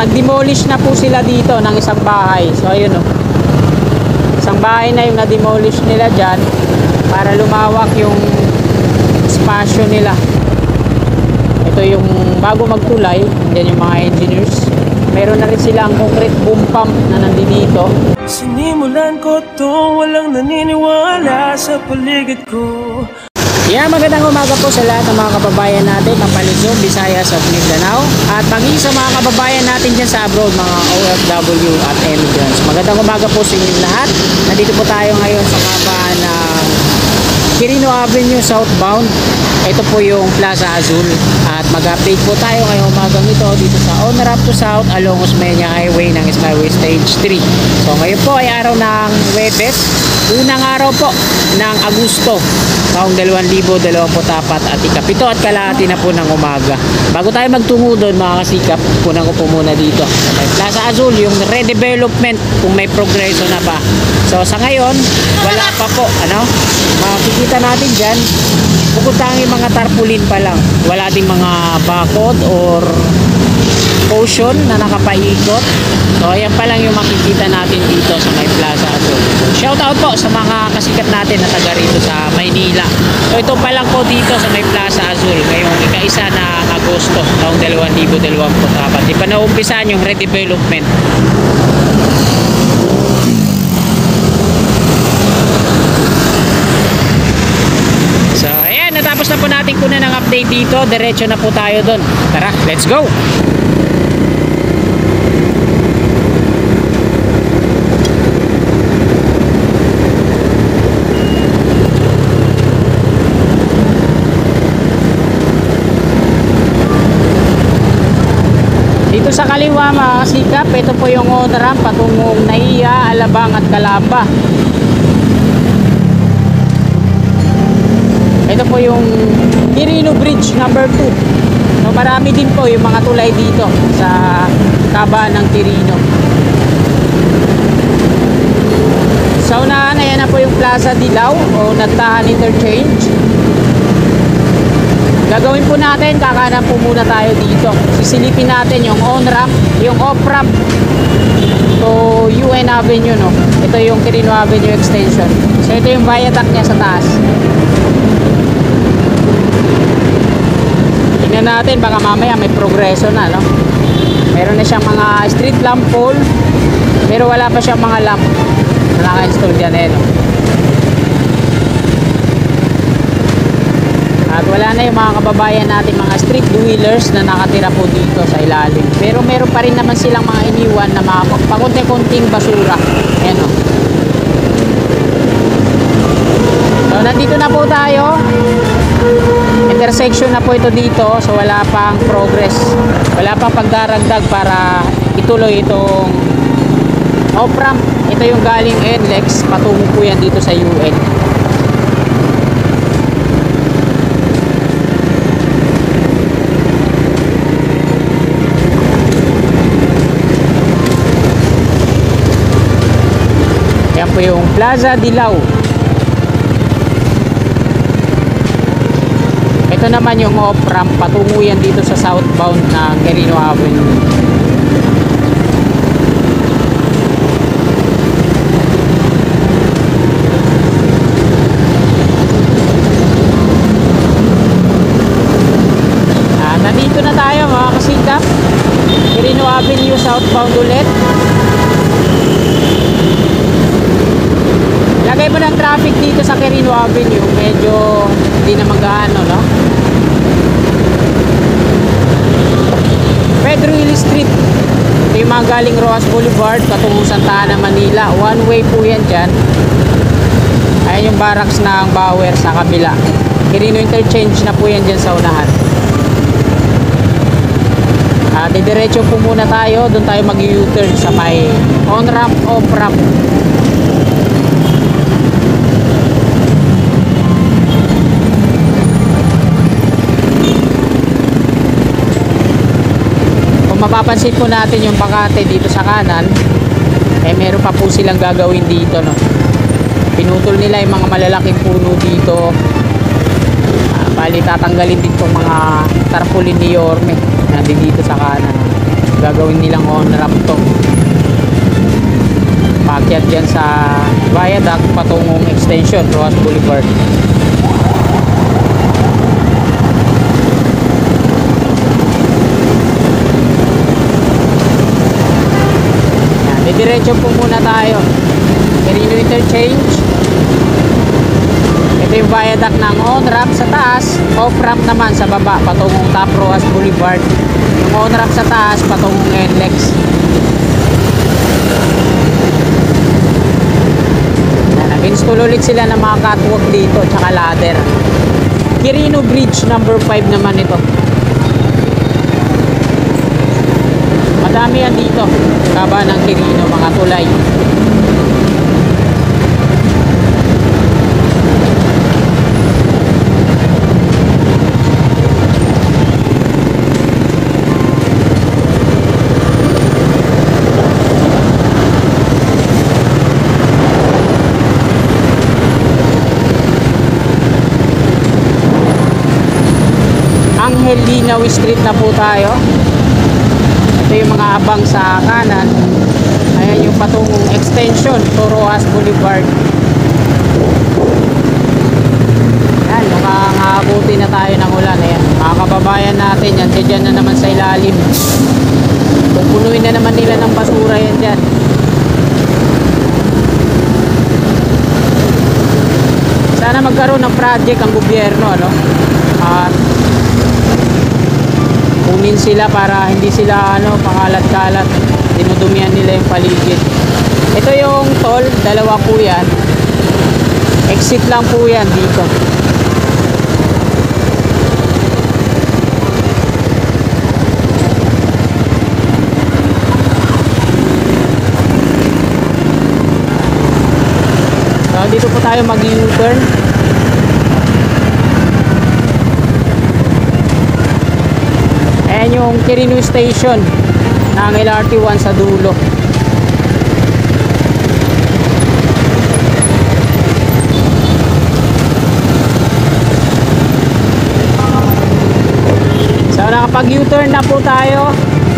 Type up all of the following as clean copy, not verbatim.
nag-demolish na po sila dito ng isang bahay. So ayun o, isang bahay na yung na-demolish nila dyan para lumawak yung spasyo nila. Ito yung bago magtulay, yan yung mga engineers. Meron na rin silang concrete boom pump na nandito. Sinimulan ko to, walang naniniwala sa paligid ko. Yeah, magandang umaga po sa lahat ng mga kababayan natin ng Luzon, Visayas at Mindanao. At maging sa mga kababayan natin dyan sa abroad, mga OFW at immigrants. Magandang umaga po sa inyong lahat. Nandito po tayo ngayon sa kaba ng Quirino Avenue southbound. Ito po yung Plaza Azul. At mag-update po tayo ngayong umagang ito dito sa On Ramp to South along Osmeña Highway ng Skyway Stage 3. So ngayon po ay araw ng Huwebes. Unang araw po ng Agosto taong 2024 at ikapito at kalahati na po ng umaga. Bago tayo magtungo doon mga kasikap, punan ko po muna dito sa may Plaza Azul yung redevelopment kung may progreso na ba. So sa ngayon wala pa po, makikita natin dyan bukod tanging mga tarpaulin pa lang, wala ding mga bakod or caution na nakapaikot. So ayan pa lang yung makikita natin dito sa may Plaza Azul. Shout out po sa mga kasikat natin na taga rito sa Maynila. So ito pa lang po dito sa may Plaza Azul ngayong ika-1 na Agosto taong 2024. Di pa naumpisan yung redevelopment. So ayan, natapos na po natin kunan ng update dito. Diretso na po tayo doon. Tara, let's go! Dito sa kaliwa mga kasikap, ito po yung on ramp patungong Naiya, Alabang at Calamba. Ito po yung Quirino Bridge number 2. So marami din po yung mga tulay dito sa kaba ng Quirino. Sa unahan, ayan na po yung Plaza Dilaw o Nagtahan Interchange. Gagawin po natin, kakanan po muna tayo dito. Sisilipin natin yung on-ramp, yung off-ramp to UN Avenue, no? Ito yung Quirino Avenue extension. So ito yung viaduct niya sa taas. Tingnan natin, baka mamaya may progreso na, no? Meron na siyang mga street lamp pole, pero wala pa siyang mga lamp na naka-install dyan, no? At wala na yung mga kababayan natin, mga street dwellers na nakatira po dito sa ilalim. Pero meron pa rin naman silang mga iniwan na mga pakunti-kunting basura. Ayan o. So nandito na po tayo. Intersection na po ito dito. So wala pang progress. Wala pang pagdaragdag para ituloy itong off-ramp. Ito yung galing NLEX. Patungo po yan dito sa UN. Yan po yung Plaza Dilaw. Ito naman yung off-ramp. Patungo yan dito sa southbound na Quirino Avenue. Nandito na tayo mga kasikap. Quirino Avenue southbound ulit. Lagay mo ng traffic dito sa Quirino Avenue, medyo hindi na mag-aano, no? Pedro Hill Street. Ito yung mga galing Roas Boulevard patungong Santa Ana, Manila. One way po yan dyan. Ayan yung barracks ng Bauer sa kabila. Quirino Interchange na po yan dyan sa unahan. Didiretso po muna tayo. Doon tayo mag-U-turn sa may on-ramp, off-ramp. Kung mapapansin po natin yung Makati dito sa kanan, meron pa po silang gagawin dito, no? Pinutol nila yung mga malalaking puno dito. Bali tatanggalin din itong mga tarpaulin ni Yorme nandito sa kanan. gagawin nilang on ramp to. Paakyat dyan sa viaduct patungong extension Rojas Boulevard. Yan, didiretso po muna tayo. Quirino Interchange. Ito yung viaduct ng on-ramp sa taas, off-ramp naman sa baba patungong Top Rojas Boulevard. Yung on-ramp sa taas patungong NLEX. Nag-install ulit sila ng mga catwalk dito tsaka ladder. Quirino Bridge number 5 naman ito. Madami yan dito. Kaba ng Quirino, mga tulay. Angel Linaw Street na po tayo. Ito yung mga abang sa kanan. Ayan yung patungong extension to Rojas Boulevard. Ayan, nakakabuti na tayo ng ulan. Ayan, mga kababayan natin yan, dyan na naman sa ilalim. Pupunuin na naman nila ng basura yan dyan. Sana magkaroon ng project ang gobyerno, ano? At kunin sila para hindi sila pangalat-kalat, dinudumihan nila yung paligid. Ito yung toll, dalawa po yan, exit lang po yan dito. So dito po tayo mag-U-turn. Ayan yung Quirino Station ng LRT1 sa dulo. So nakapag U-turn na po tayo.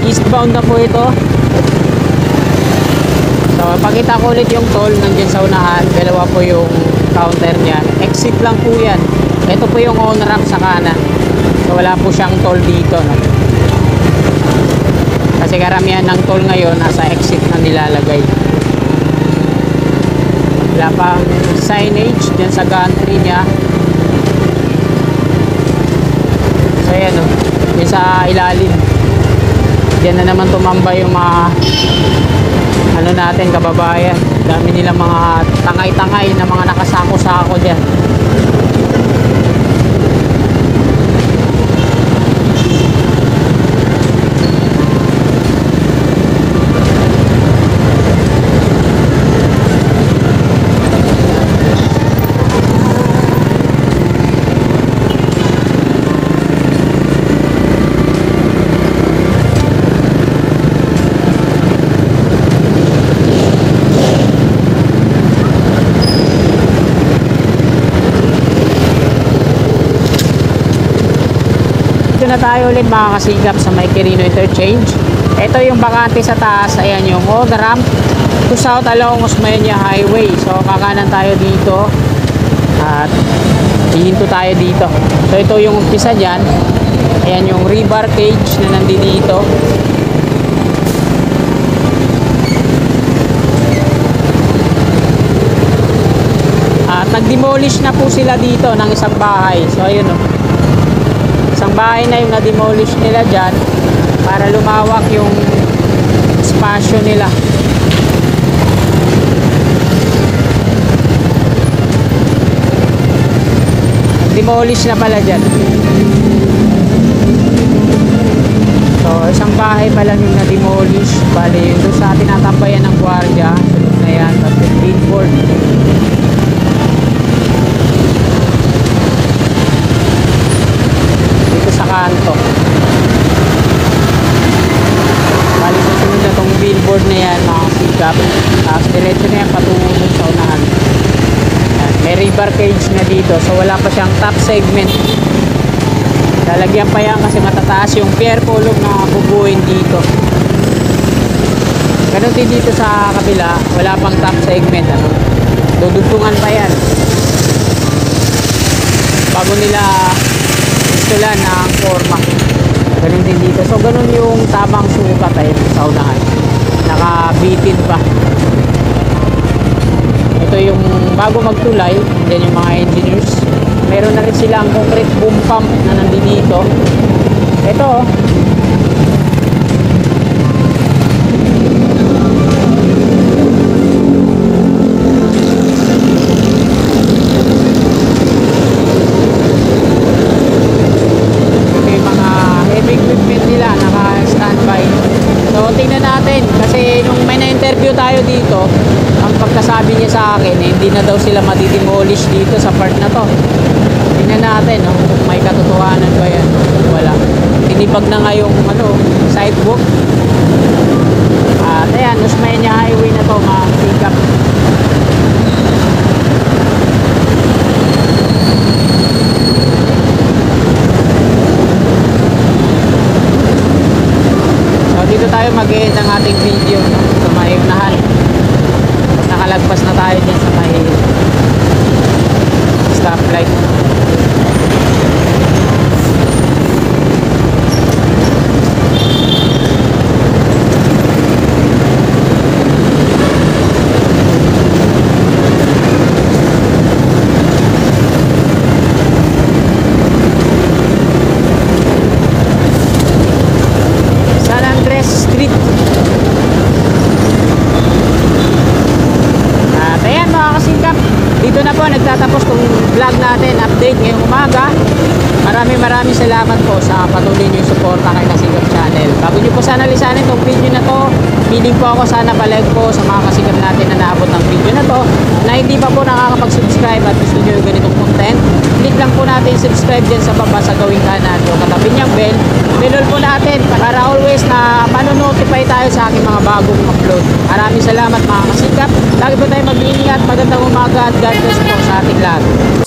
Eastbound na po ito. So pakita ko ulit yung toll nandiyan sa unahan. Dalawa po yung counter niyan. Exit lang po yan. Ito po yung on-ramp sa kanan. So wala po siyang toll dito, no? Kasi karamihan ng toll ngayon nasa exit na nilalagay. Wala pang signage dyan sa gantry niya. So ayan, no? Yung sa ilalim. Diyan na naman tumambay yung mga natin kababayan. Dami nilang mga tangay-tangay na mga nakasako-sako dyan. Na tayo ulit mga kasigap sa may Quirino Interchange. Ito yung bakante sa taas. Ayan yung on-ramp to south along Osmeña Highway. So kakanan tayo dito at hihinto tayo dito. So ito yung umpisa dyan. Ayan yung rebar cage na nandito. At nag-demolish na po sila dito ng isang bahay. So ayun, oh. Isang bahay na yung na-demolish nila dyan para lumawak yung spasyo nila. Demolish na pala dyan. So isang bahay pa lang yung na-demolish. Bali yung doon sa tinatambayan ng gwardiya, sunod na yan, tapos yung billboard. Sa kanto. Bali susunod na tong billboard na yan mga sikap. Tapos diretso na yan patungo sa unahan. Yan. May rebar cage na dito. So wala pa siyang top segment. Lalagyan pa yan kasi matataas yung pier column na bubuin dito. buti dito sa kabila, wala pang top segment, ano. Dudugtungan pa yan. Bago nila instalan ang forma. Ganun din dito. So, ganun yung tamang sukat ay sa unahan. Nakabitin pa. Ito yung bago magtulay, yan yung mga engineers. Meron na rin silang concrete boom pump na nandito. Ito, yung mga heavy equipment nila naka-standby. So, tingnan natin. Kasi nung may na-interview tayo dito, ang pagkasabi niya sa akin, hindi na daw sila matidemolish dito sa part na to. Tingnan natin, no, kung may katotohanan ba yan. Wala. Tinibag na nga yung sidewalk. At ayan, Osmeña Highway na to, mga sikap. So, dito tayo mag-end ang ating video, no, sa may unahan. Nakalagpas na tayo dyan sa may stoplight. San Andres Street. At ayan mga kasingkap, dito na po nagtatapos tong vlog natin, update ngayong umaga. Maraming salamat po sa patuloy nyo yung suporta kay Kasingkap Channel. Bago nyo po sana lisanin tong video na to, piling po ako sana palag po sa mga kasikap natin na naabot ng video na to, na hindi pa po nakakapag-subscribe at gusto nyo yung ganitong content. Click lang po natin subscribe dyan sa baba sa gawing kanan o katabi niyang bell. Bell po natin para always na manonotify tayo sa aking mga bagong upload. Maraming salamat mga kasikap. Lagi po tayo mag-iingat. Magandang umaga at God bless po sa ating lahat.